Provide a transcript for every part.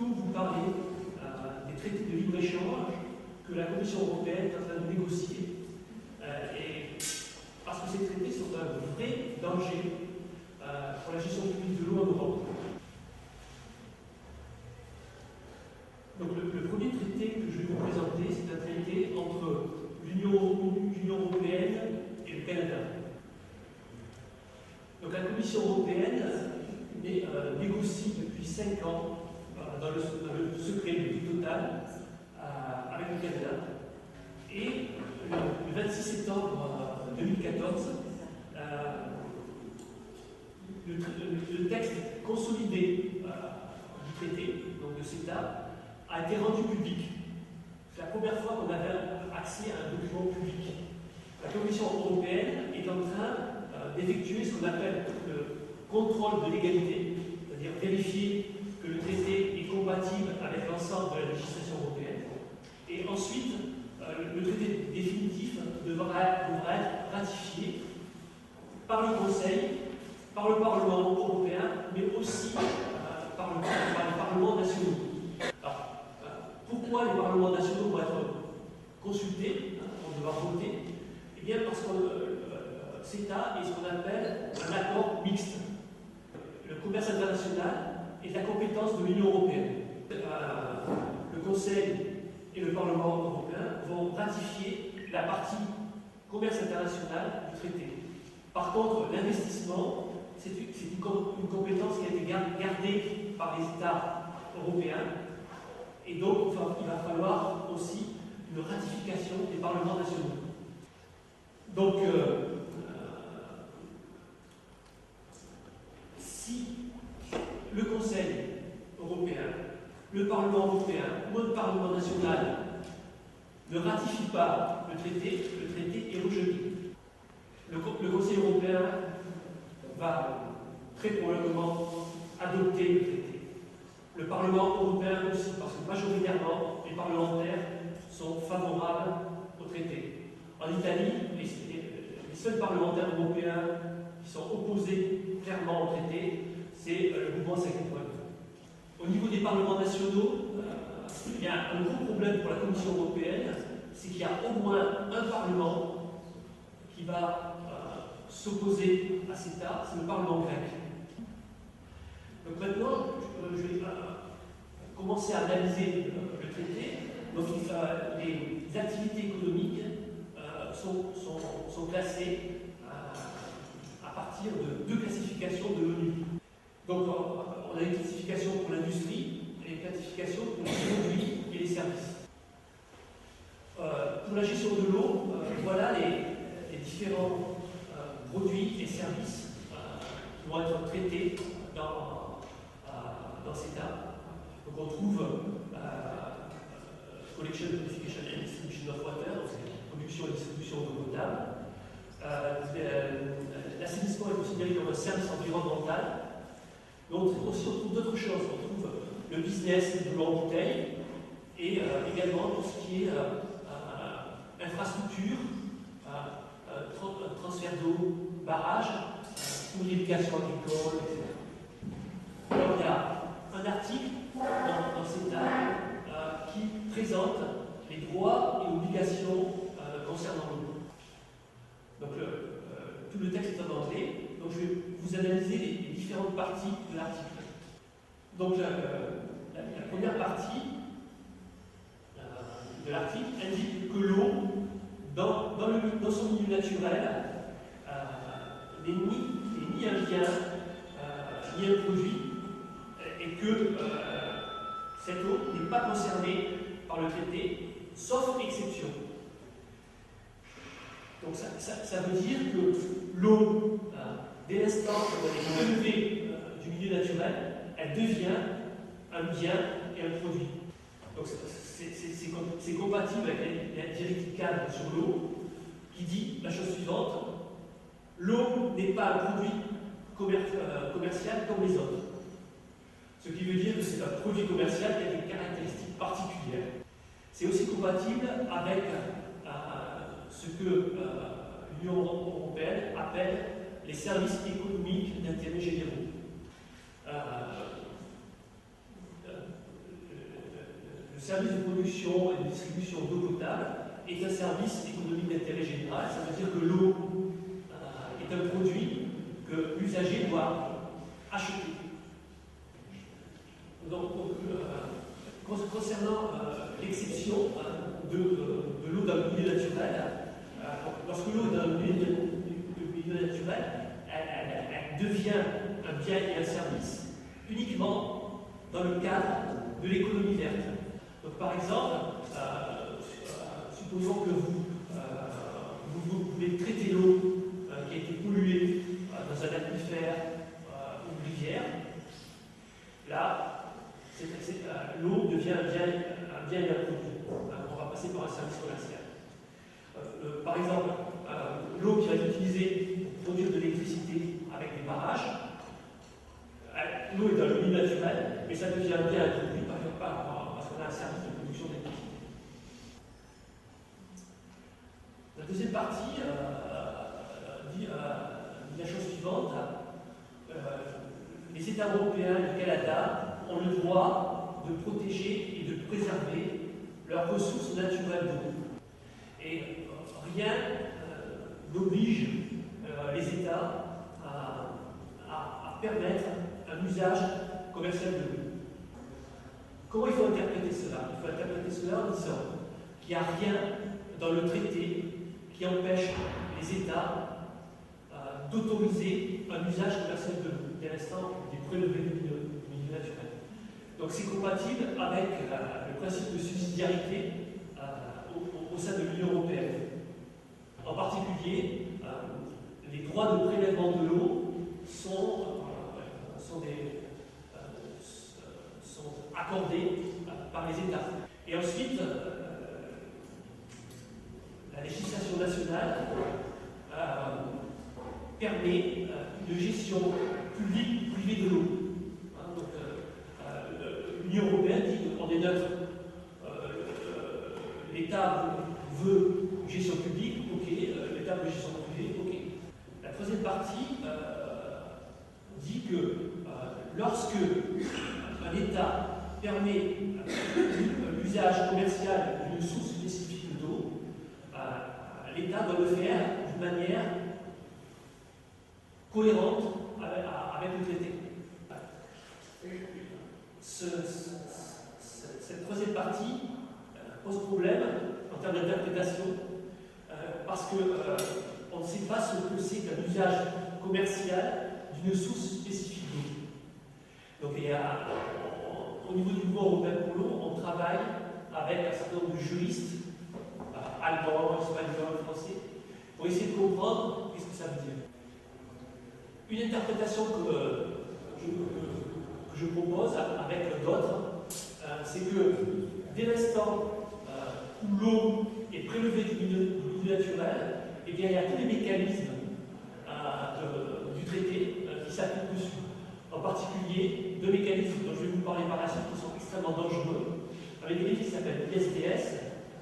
plutôt vous parler des traités de libre-échange que la Commission européenne est en train de négocier. Parce que ces traités sont un vrai danger pour la gestion publique de l'eau en Europe. Donc le premier traité que je vais vous présenter, c'est un traité entre l'Union européenne et le Canada. Donc la Commission européenne négocie depuis 5 ans, dans le secret le plus total, avec le Canada. Et le 26 septembre 2014, le texte consolidé du traité, donc de CETA, a été rendu public. C'est la première fois qu'on avait accès à un document public. La Commission européenne est en train d'effectuer ce qu'on appelle le contrôle de légalité, c'est-à-dire vérifier que le traité est compatible avec l'ensemble de la législation européenne. Et ensuite, le traité définitif devra être ratifié par le Conseil, par le Parlement européen, mais aussi par les parlements nationaux. Alors, pourquoi les parlements nationaux vont être consultés, vont devoir voter? Eh bien, parce que CETA est ce qu'on appelle un accord mixte. Le commerce international est la compétence de l'Union européenne. Le Conseil et le Parlement européen vont ratifier la partie commerce international du traité. Par contre, l'investissement, c'est une compétence qui a été gardée par les États européens. Et donc, il va falloir aussi une ratification des parlements nationaux. Donc, si le Conseil européen, le Parlement européen ou le Parlement national ne ratifie pas le traité est rejeté. Le Conseil européen va très probablement adopter le traité. Le Parlement européen aussi, parce que majoritairement, les parlementaires sont favorables au traité. En Italie, les seuls parlementaires européens qui sont opposés clairement au traité, c'est le mouvement 5 étoiles. Au niveau des parlements nationaux, il y a un gros problème pour la Commission européenne, c'est qu'il y a au moins un parlement qui va s'opposer à CETA, c'est le Parlement grec. Donc maintenant, je vais commencer à analyser le traité. Donc les activités économiques sont classées à partir de 2 classifications de l'ONU. Donc on a une classification pour l'industrie et une classification pour les produits et les services. Pour la gestion de l'eau, voilà les différents produits et services qui vont être traités dans CETA. Donc on trouve Collection, Purification and Distribution of Water, donc c'est production et distribution d'eau potable. L'assainissement est considéré comme un service environnemental. Donc on trouve d'autres choses. On trouve le business de l'eau en bouteille et également tout ce qui est infrastructure, transfert d'eau, barrage, ou l'irrigation agricole, etc. Alors il y a un article dans CETA qui présente les droits et obligations concernant l'eau. Donc tout le texte est en anglais, donc je vais vous analyser les différentes parties de l'article. Donc la première partie de l'article indique que l'eau, dans son milieu naturel, n'est ni un bien, ni un produit, et que cette eau n'est pas concernée par le traité, sauf exception. Donc ça veut dire que l'eau, dès l'instant où elle est relevée du milieu naturel, elle devient un bien et un produit. Donc c'est compatible avec la directive cadre sur l'eau qui dit la chose suivante: l'eau n'est pas un produit commercial comme les autres. Ce qui veut dire que c'est un produit commercial qui a des caractéristiques particulières. C'est aussi compatible avec ce que l'Union européenne appelle les services économiques d'intérêt généraux. Le service de production et de distribution d'eau potable est un service économique d'intérêt général. Ça veut dire que l'eau est un produit que l'usager doit acheter. Donc, concernant l'exception de l'eau dans le milieu naturel, lorsque l'eau est dans le milieu naturel, elle devient un bien et un service uniquement dans le cadre de l'économie verte. Donc, par exemple, supposons que vous voulez traiter l'eau qui a été polluée dans un aquifère ou une rivière. Là, l'eau devient un bien et un produit. On va passer par un service commercial. Par exemple, l'eau qui va être utilisée pour produire de l'électricité avec des barrages, l'eau est dans le milieu naturel, mais ça devient un bien et un produit parce qu'on a un service de production d'électricité. La deuxième partie dit la chose suivante. Les États européens et le Canada ont le droit de protéger et de préserver leurs ressources naturelles d'eau. Et rien n'oblige les États à permettre un usage commercial de l'eau. Comment il faut interpréter cela? Il faut interpréter cela en disant qu'il n'y a rien dans le traité qui empêche les États d'autoriser un usage commercial de l'eau, des restants des prélevés du milieu naturel. Donc c'est compatible avec le principe de subsidiarité au sein de l'Union européenne. En particulier, les droits de prélèvement de l'eau sont accordés par les États. Et ensuite, la législation nationale permet une gestion publique privée de l'eau. L'Union européenne dit qu'on est neutre. L'État veut une gestion publique, ok. L'État veut une gestion privée, ok. La troisième partie dit que lorsque un État permet l'usage commercial d'une source spécifique d'eau, l'État doit le faire d'une manière cohérente avec le traité. Cette troisième partie pose problème en termes d'interprétation parce qu'on ne sait pas ce que c'est qu'un usage commercial d'une source spécifique d'eau. Donc au niveau du mouvement européen pour l'eau, on travaille avec un certain nombre de juristes allemands, espagnols, français pour essayer de comprendre qu'est-ce que ça veut dire. Une interprétation que je propose avec d'autres, c'est que dès l'instant où l'eau est prélevée du milieu naturel, eh bien, il y a tous les mécanismes du traité qui s'appliquent dessus. En particulier, deux mécanismes dont je vais vous parler par la suite qui sont extrêmement dangereux. Un mécanisme qui s'appelle l'ISDS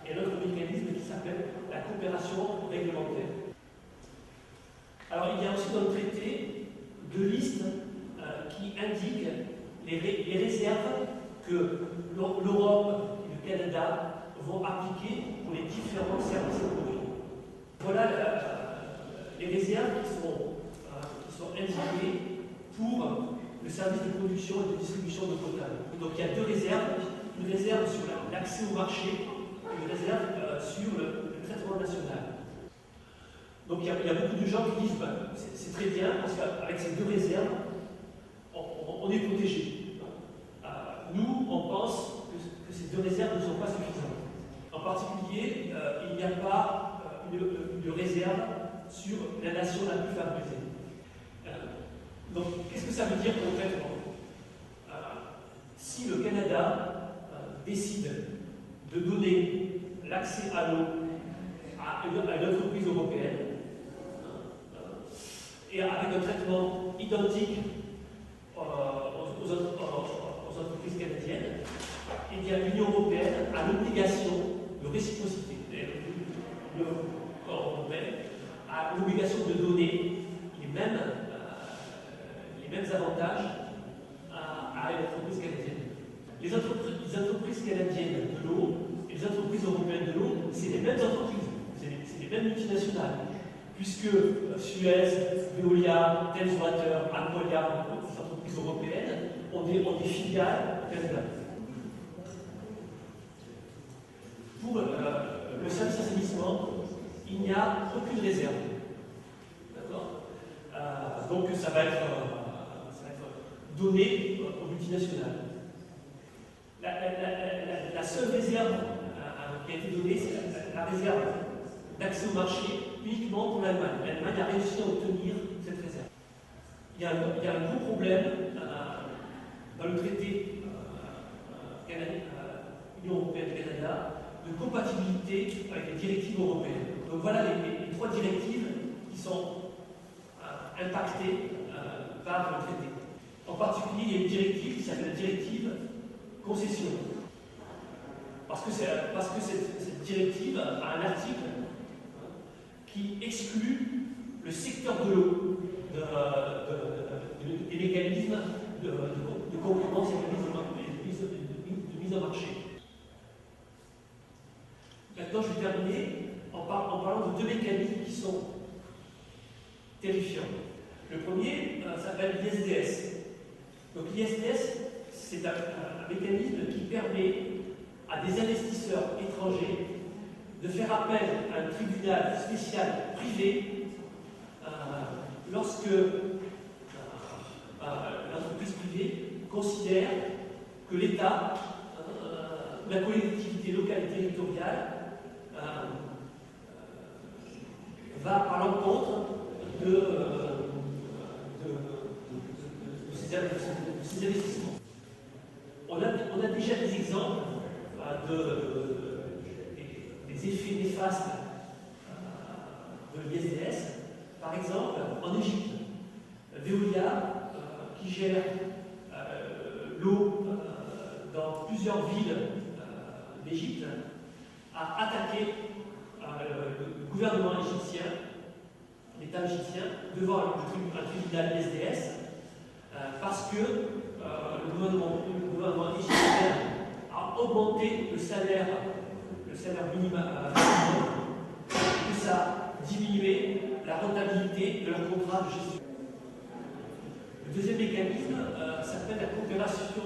et un autre mécanisme qui s'appelle la coopération réglementaire. Alors, il y a aussi dans le traité deux listes qui indiquent les réserves que l'Europe et le Canada vont appliquer pour les différents services et produits. Voilà les réserves qui sont indiquées pour le service de production et de distribution d'eau potable. Donc il y a deux réserves, une réserve sur l'accès au marché et une réserve sur le traitement national. Donc il y a beaucoup de gens qui disent c'est très bien parce qu'avec ces deux réserves, on est protégé. Nous, on pense que ces deux réserves ne sont pas suffisantes. En particulier, il n'y a pas une réserve sur la nation la plus favorisée. Donc, qu'est-ce que ça veut dire concrètement? Si le Canada décide de donner l'accès à l'eau à une entreprise européenne, et avec un traitement identique aux entreprises canadiennes, eh bien l'Union européenne a l'obligation de réciprocité. L'Union européenne a l'obligation de donner les mêmes avantages à une entreprise canadienne. Les entreprises canadiennes les mêmes entreprises, c'est les mêmes multinationales, puisque Suez, Veolia, Thames Water, Aqualia, les entreprises européennes ont des filiales au Canada. Pour le service assainissement, il n'y a aucune réserve. D'accord ? Donc ça va être donné aux multinationales. La seule réserve qui a été donnée, c'est la réserve d'accès au marché uniquement pour l'Allemagne. L'Allemagne a réussi à obtenir cette réserve. Il y a un gros problème dans le traité Union européenne-Canada de compatibilité avec les directives européennes. Donc voilà les trois directives qui sont impactées par le traité. En particulier, il y a une directive qui s'appelle la directive concession. Parce que cette directive a un article qui exclut le secteur de l'eau des mécanismes de concurrence et de mise en marché. Maintenant, je vais terminer en parlant de deux mécanismes qui sont terrifiants. Le premier s'appelle l'ISDS. Donc l'ISDS, c'est un mécanisme qui permet à des investisseurs étrangers de faire appel à un tribunal spécial privé lorsque l'entreprise privée considère que l'État, la collectivité locale et territoriale va à l'encontre de ces investissements. On a déjà des exemples des effets néfastes de l'ISDS. Par exemple, en Égypte, Veolia, qui gère l'eau dans plusieurs villes d'Égypte, a attaqué le gouvernement égyptien, l'État égyptien, devant un tribunal ISDS, parce que le gouvernement égyptien a augmenté le salaire minimum, et que ça a diminué la rentabilité de leur contrat de gestion. Le deuxième mécanisme s'appelle la coopération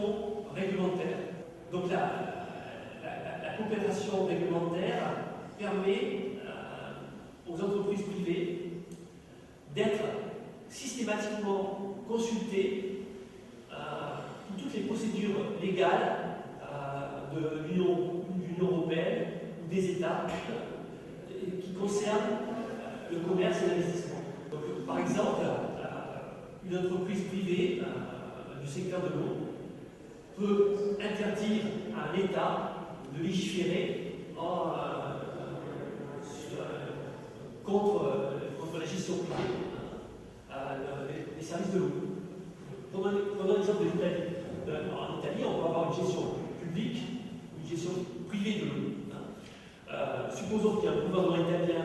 réglementaire. Donc la coopération réglementaire permet aux entreprises privées d'être systématiquement consultées pour toutes les procédures légales de l'Union européenne ou des États qui concernent le commerce et l'investissement. Donc, par exemple, une entreprise privée du secteur de l'eau peut interdire à un État de légiférer contre la gestion privée des services de l'eau. Prenons l'exemple de l'Italie. En Italie, on peut avoir une gestion publique, une gestion privée de l'eau. Supposons qu'il y a un gouvernement italien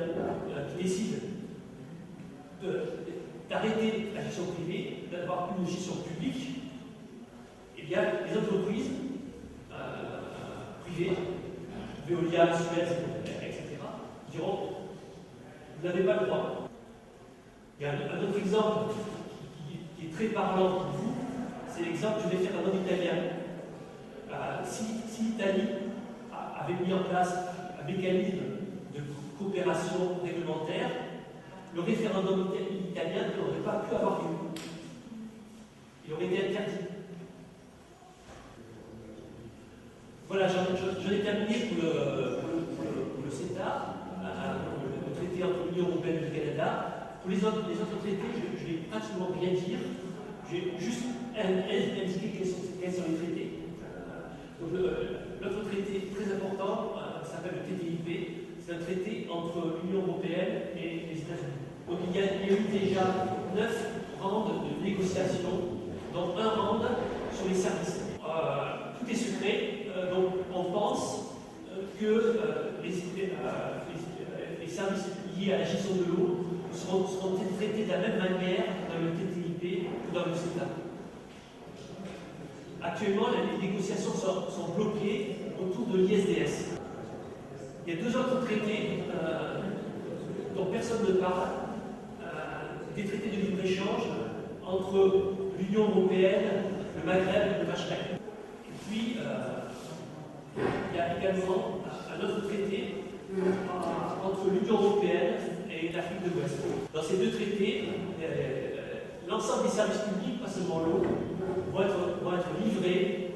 qui décide d'arrêter la gestion privée, d'avoir une gestion publique. Eh bien, les entreprises privées, Veolia, Suez, etc., diront vous n'avez pas le droit. Il y a un autre exemple qui est très parlant pour vous, c'est l'exemple que je vais faire en italien. Si l'Italie avait mis en place un mécanisme de coopération réglementaire, le référendum italien n'aurait pas pu avoir lieu. Il aurait été interdit. Voilà, j'en ai terminé pour le CETA, le traité entre l'Union européenne et le Canada. Pour les autres traités, je ne vais pratiquement rien dire. J'ai juste indiqué quels sont les traités. Donc l'autre traité très important s'appelle le TTIP. C'est un traité entre l'Union européenne et les États-Unis. Donc il y a eu déjà 9 rounds de négociations, dont un round sur les services. Tout est secret. Donc on pense que les services liés à la gestion de l'eau seront traités de la même manière dans le TTIP que dans le CETA. Actuellement, les négociations sont bloquées autour de l'ISDS. Il y a deux autres traités dont personne ne parle, des traités de libre-échange entre l'Union européenne, le Maghreb et le Machrek. Et puis, il y a également un autre traité entre l'Union européenne et l'Afrique de l'Ouest. Dans ces deux traités, l'ensemble des services publics, pas seulement l'eau, vont être livrés